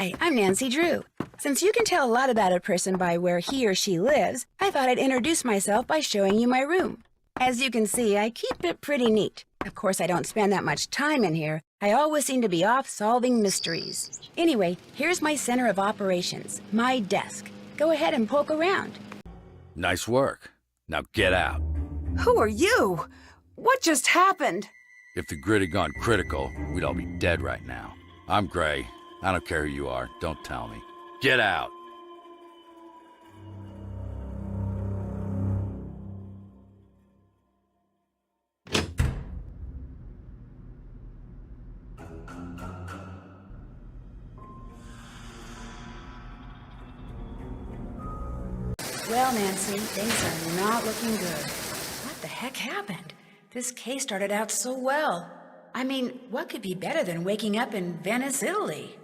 Hi, I'm Nancy Drew. Since you can tell a lot about a person by where he or she lives, I thought I'd introduce myself by showing you my room. As you can see, I keep it pretty neat. Of course, I don't spend that much time in here. I always seem to be off solving mysteries. Anyway, here's my center of operations, my desk. Go ahead and poke around. Nice work. Now get out. Who are you? What just happened? If the grid had gone critical, we'd all be dead right now. I'm Gray. I don't care who you are. Don't tell me. Get out! Well, Nancy, things are not looking good. What the heck happened? This case started out so well. I mean, what could be better than waking up in Venice, Italy?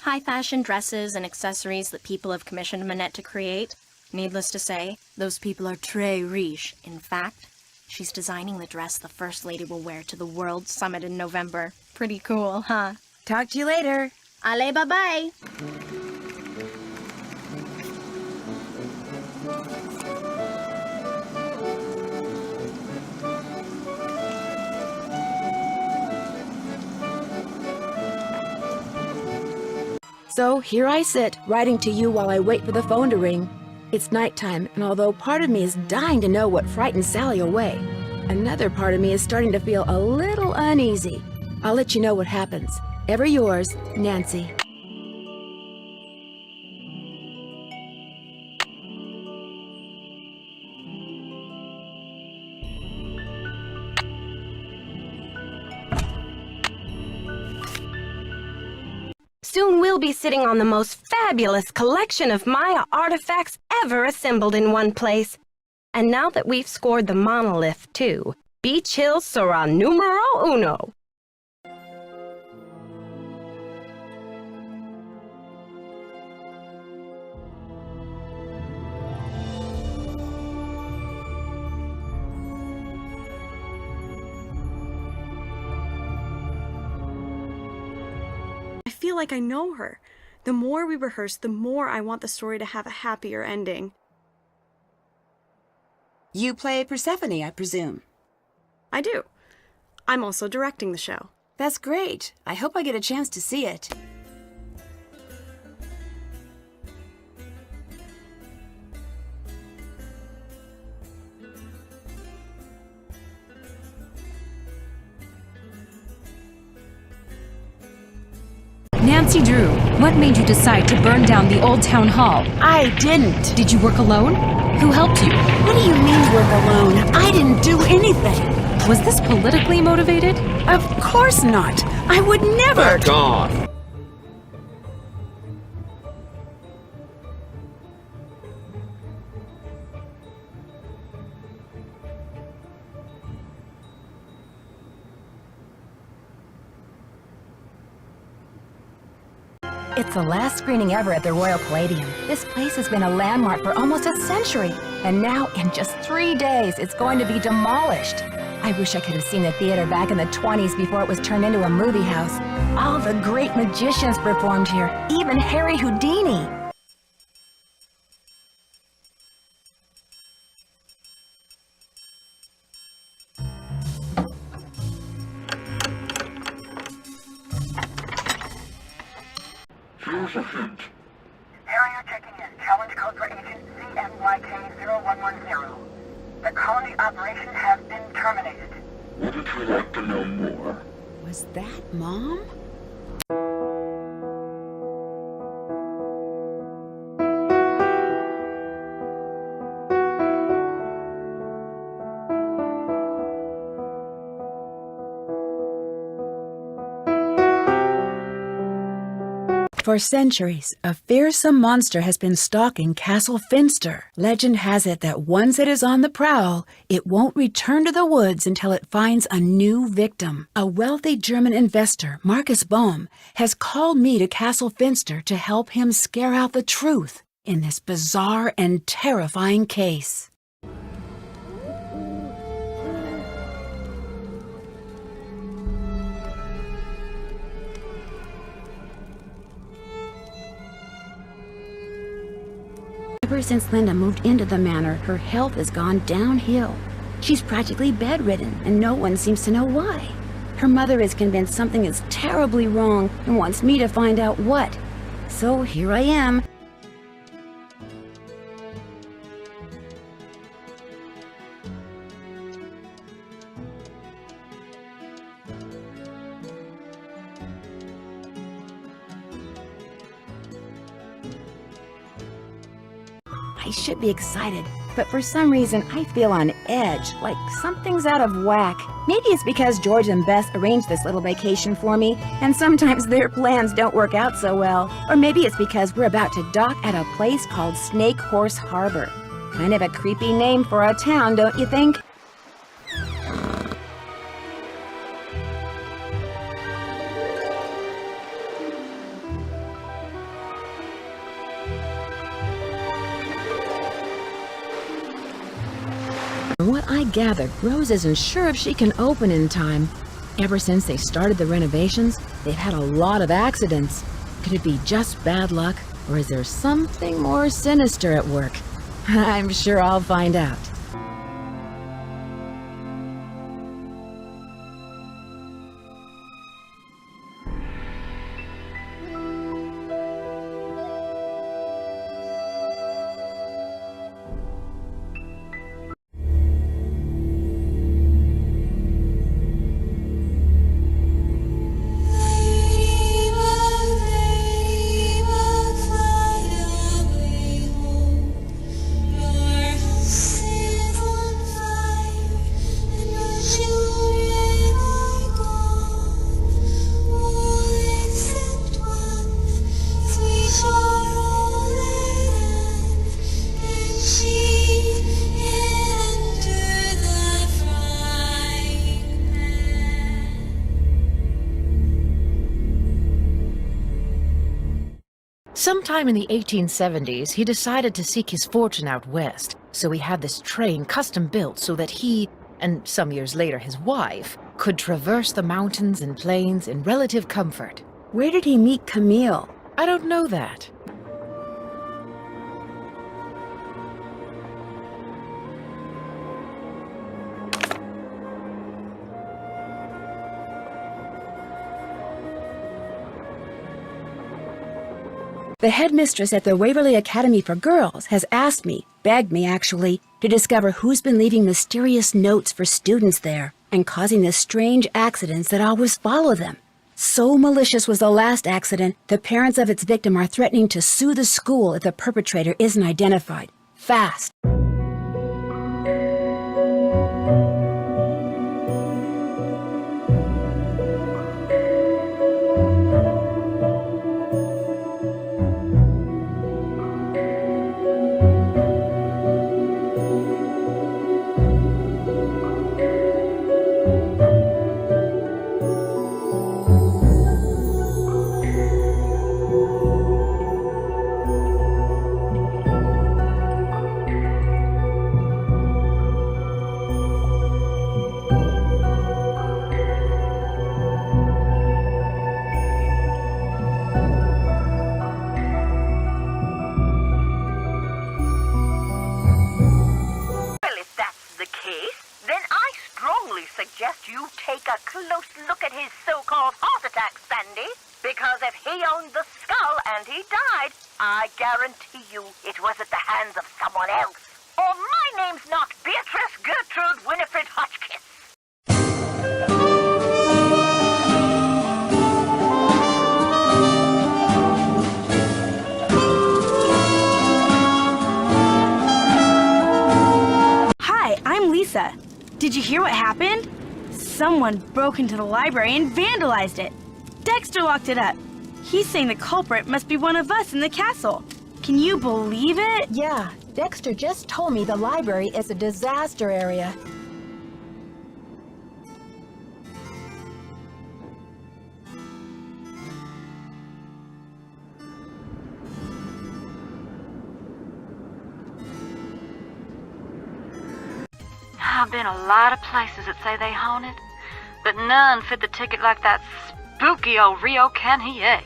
High-fashion dresses and accessories that people have commissioned Manette to create. Needless to say, those people are très riche. In fact, she's designing the dress the First Lady will wear to the World Summit in November. Pretty cool, huh? Talk to you later. Allez, bye-bye! So here I sit, writing to you while I wait for the phone to ring. It's nighttime, and although part of me is dying to know what frightened Sally away, another part of me is starting to feel a little uneasy. I'll let you know what happens. Ever yours, Nancy. Soon we'll be sitting on the most fabulous collection of Maya artifacts ever assembled in one place. And now that we've scored the monolith, too, Beach Hill sera numero uno. I feel like I know her. The more we rehearse, the more I want the story to have a happier ending. You play Persephone, I presume. I do. I'm also directing the show. That's great. I hope I get a chance to see it. Nancy Drew, what made you decide to burn down the old town hall? I didn't. Did you work alone? Who helped you? What do you mean work alone? I didn't do anything. Was this politically motivated? Of course not. I would never. Back off! It's the last screening ever at the Royal Palladium. This place has been a landmark for almost a century. And now, in just 3 days, it's going to be demolished. I wish I could have seen the theater back in the 20s before it was turned into a movie house. All the great magicians performed here, even Harry Houdini. Here's a hint. Harrier checking in. Challenge code for agent CMYK0110. The colony operation has been terminated. Wouldn't you like to know more? Was that Mom? For centuries, a fearsome monster has been stalking Castle Finster. Legend has it that once it is on the prowl, it won't return to the woods until it finds a new victim. A wealthy German investor, Marcus Bohm, has called me to Castle Finster to help him scare out the truth in this bizarre and terrifying case. Ever since Linda moved into the manor, her health has gone downhill. She's practically bedridden, and no one seems to know why. Her mother is convinced something is terribly wrong and wants me to find out what. So here I am. I should be excited, but for some reason I feel on edge, like something's out of whack. Maybe it's because George and Bess arranged this little vacation for me, and sometimes their plans don't work out so well. Or maybe it's because we're about to dock at a place called Snake Horse Harbor. Kind of a creepy name for a town, don't you think? From what I gathered, Rose isn't sure if she can open in time. Ever since they started the renovations, they've had a lot of accidents. Could it be just bad luck, or is there something more sinister at work? I'm sure I'll find out. Sometime in the 1870s, he decided to seek his fortune out west, so he had this train custom built so that he, and some years later his wife, could traverse the mountains and plains in relative comfort. Where did he meet Camille? I don't know that. The headmistress at the Waverly Academy for Girls has asked me, begged me actually, to discover who's been leaving mysterious notes for students there and causing the strange accidents that always follow them. So malicious was the last accident, the parents of its victim are threatening to sue the school if the perpetrator isn't identified. Fast. suggest you take a close look at his so-called heart attack, Sandy. Because if he owned the skull and he died, I guarantee you it was at the hands of someone else. Or my name's not Beatrice Gertrude Winifred Hotchkiss. Hi, I'm Lisa. Did you hear what happened? Someone broke into the library and vandalized it. Dexter locked it up. He's saying the culprit must be one of us in the castle. Can you believe it? Yeah, Dexter just told me the library is a disaster area. I've been a lot of places that say they haunted, but none fit the ticket like that spooky old Rio Can Hiei.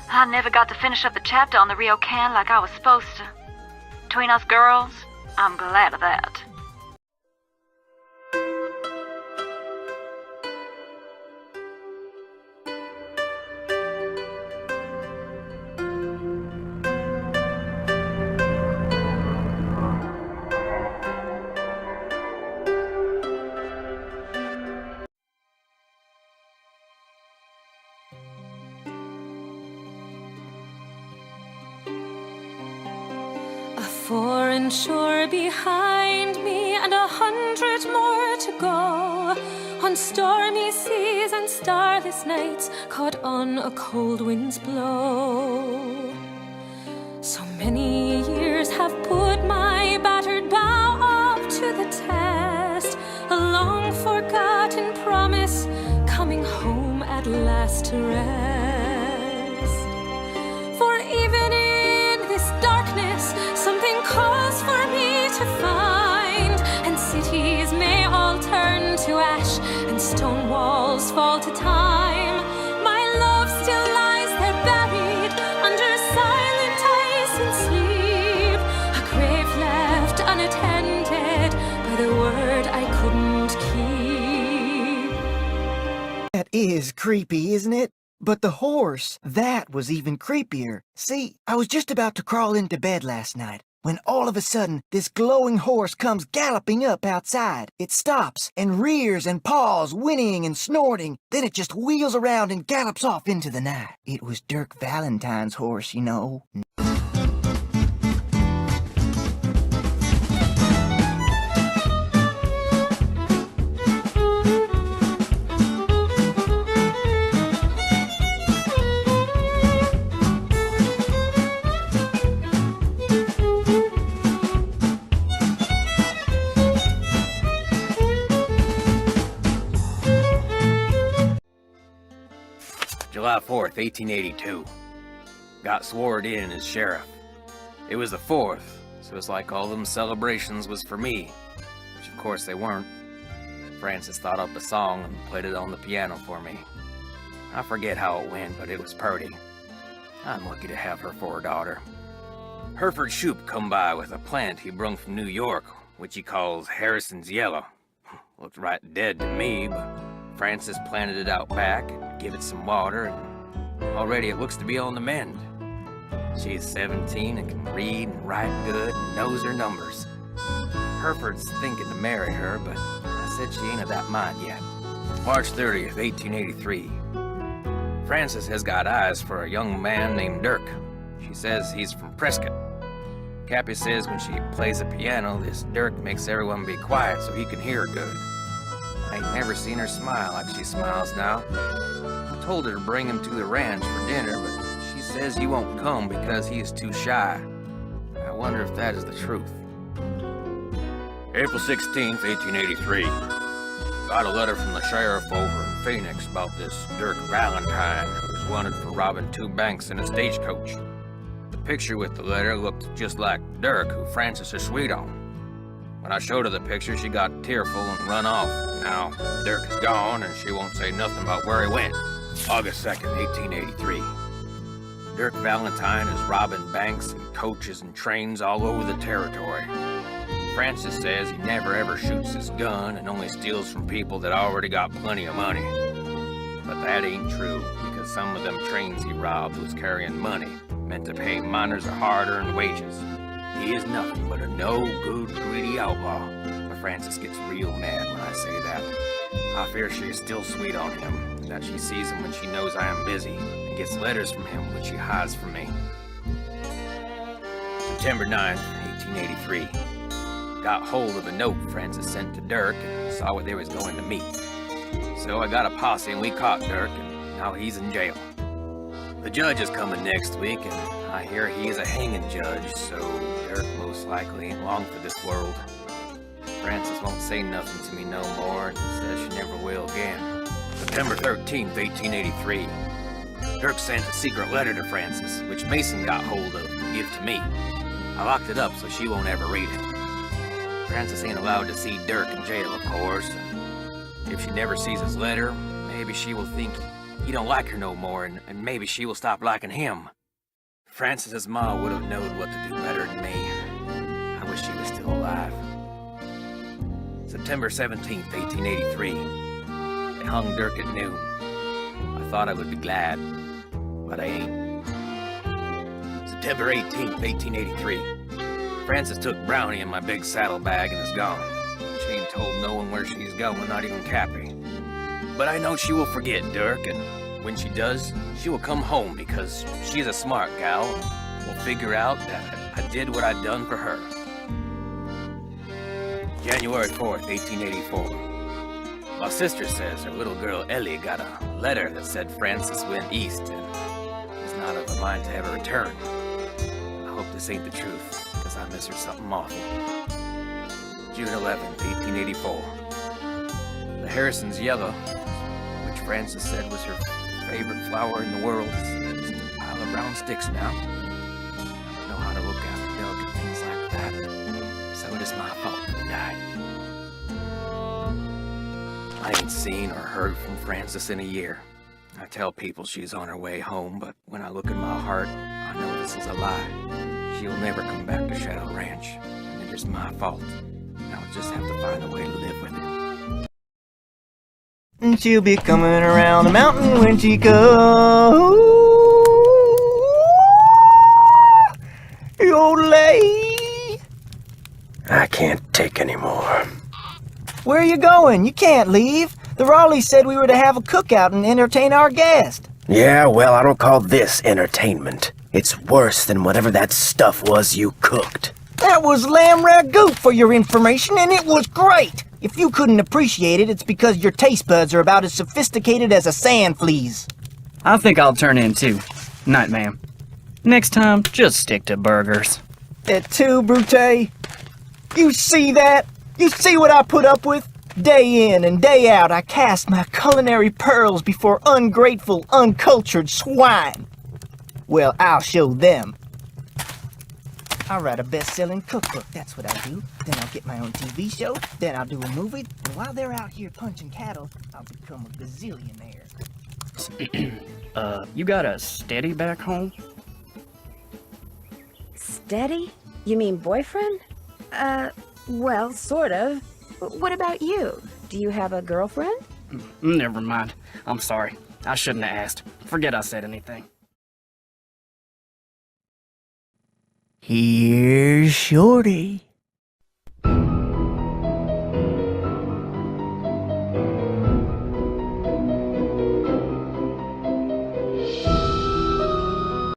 I never got to finish up the chapter on the Rio Can like I was supposed to. Between us girls, I'm glad of that. Foreign shore behind me and 100 more to go, on stormy seas and starless nights, caught on a cold wind's blow. So many years have put my battered bow up to the test, a long forgotten promise coming home at last to rest. For even in this darkness, something calls for me to find, and cities may all turn to ash, and stone walls fall to time. My love still lies there buried under silent ice and sleep, a grave left unattended by the word I couldn't keep. That is creepy, isn't it? But the horse, that was even creepier. See, I was just about to crawl into bed last night when all of a sudden this glowing horse comes galloping up outside. It stops and rears and paws, whinnying and snorting. Then it just wheels around and gallops off into the night. It was Dirk Valentine's horse, you know. July 4th, 1882. Got sworn in as sheriff. It was the 4th, so it's like all them celebrations was for me, which of course they weren't. Frances thought up a song and played it on the piano for me. I forget how it went, but it was purty. I'm lucky to have her for a daughter. Hereford Shoup come by with a plant he brung from New York, which he calls Harrison's Yellow. Looked right dead to me, but Frances planted it out back and give it some water, and already it looks to be on the mend. She's 17 and can read and write good and knows her numbers. Hereford's thinking to marry her, but I said she ain't of that mind yet. March 30th, 1883. Frances has got eyes for a young man named Dirk. She says he's from Prescott. Cappy says when she plays the piano, this Dirk makes everyone be quiet so he can hear her good. I ain't never seen her smile like she smiles now. I told her to bring him to the ranch for dinner, but she says he won't come because he is too shy. I wonder if that is the truth. April 16th, 1883. Got a letter from the sheriff over in Phoenix about this Dirk Valentine who was wanted for robbing 2 banks in a stagecoach. The picture with the letter looked just like Dirk, who Frances is sweet on. When I showed her the picture, she got tearful and run off. Now, Dirk is gone, and she won't say nothing about where he went. August 2nd, 1883. Dirk Valentine is robbing banks and coaches and trains all over the territory. Frances says he never ever shoots his gun and only steals from people that already got plenty of money. But that ain't true, because some of them trains he robbed was carrying money, meant to pay miners a hard-earned wages. He is nothing but a no-good, greedy outlaw. But Frances gets real mad when I say that. I fear she is still sweet on him, and that she sees him when she knows I am busy, and gets letters from him which she hides from me. September 9th, 1883. Got hold of a note Frances sent to Dirk and saw what they was going to meet. So I got a posse and we caught Dirk, and now he's in jail. The judge is coming next week, and I hear he's a hanging judge, so Dirk most likely ain't long for this world. Frances won't say nothing to me no more, and says she never will again. September 13th, 1883. Dirk sent a secret letter to Frances, which Mason got hold of and give to me. I locked it up so she won't ever read it. Frances ain't allowed to see Dirk in jail, of course. And if she never sees his letter, maybe she will think he don't like her no more, and maybe she will stop liking him. Frances's ma would have known what to do better than me. I wish she was still alive. September 17th, 1883. They hung Dirk at noon. I thought I would be glad, but I ain't. September 18th, 1883. Frances took Brownie in my big saddlebag and is gone. She ain't told no one where she's going, not even Cappy. But I know she will forget Dirk, and when she does, she will come home because she's a smart gal and will figure out that I did what I'd done for her. January 4th, 1884. My sister says her little girl Ellie got a letter that said Frances went east and is not of a mind to ever return. I hope this ain't the truth, because I miss her something awful. June 11th, 1884. The Harrison's yellow, which Frances said was her favorite flower in the world, is just a pile of brown sticks now. I don't know how to look after delicate things like that, so it is my fault that it died. I ain't seen or heard from Frances in a year. I tell people she's on her way home, but when I look in my heart, I know this is a lie. She'll never come back to Shadow Ranch, and it is my fault. I'll just have to find a way to live with it. And she'll be coming around the mountain when she goes. Yodelay. I can't take any more. Where are you going? You can't leave. The Raleighs said we were to have a cookout and entertain our guest. Yeah, well, I don't call this entertainment. It's worse than whatever that stuff was you cooked. That was lamb ragout, for your information, and it was great. If you couldn't appreciate it, it's because your taste buds are about as sophisticated as a sand flea's. I think I'll turn in too. Night, ma'am. Next time, just stick to burgers. Et tu, Brute? You see that? You see what I put up with? Day in and day out, I cast my culinary pearls before ungrateful, uncultured swine. Well, I'll show them. I'll write a best-selling cookbook, that's what I do. Then I'll get my own TV show, then I'll do a movie, and while they're out here punching cattle, I'll become a gazillionaire. You got a steady back home? Steady? You mean boyfriend? Well, sort of. What about you? Do you have a girlfriend? Never mind. I'm sorry. I shouldn't have asked. Forget I said anything. Here's Shorty.